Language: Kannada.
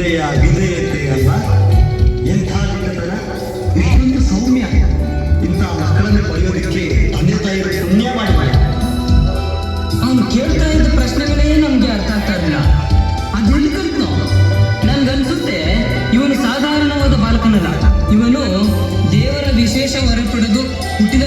ವಿನಯ ವಿಧೇಯತೆ ಅಲ್ಲ, ಎಂಥ ದಿಟ್ಟತನ, ಇಷ್ಟೊಂದು ಸೌಮ್ಯ. ಇಂಥ ಮಕ್ಕಳನ್ನು ಪಡೆಯೋದಕ್ಕೆ ತಂದೆ ತಾಯಿಗಳು ಪುಣ್ಯ ಮಾಡಿದ್ದಾರೆ. ಅವನು ಕೇಳ್ತಾ ಇದ್ದ ಪ್ರಶ್ನೆಗಳೇ ನಮ್ಗೆ ಅರ್ಥ ಆಗ್ತಾ ಇರಲಿಲ್ಲ. ಅದೆಲ್ಲಿ ಕಲ್ತ್ನೋ? ನನ್ಗನ್ಸುತ್ತೆ ಇವನು ಸಾಧಾರಣವಾದ ಬಾಲಕನಲ್ಲ, ಇವನು ದೇವರ ವಿಶೇಷ ವರ ಪಡೆದು ಹುಟ್ಟಿದ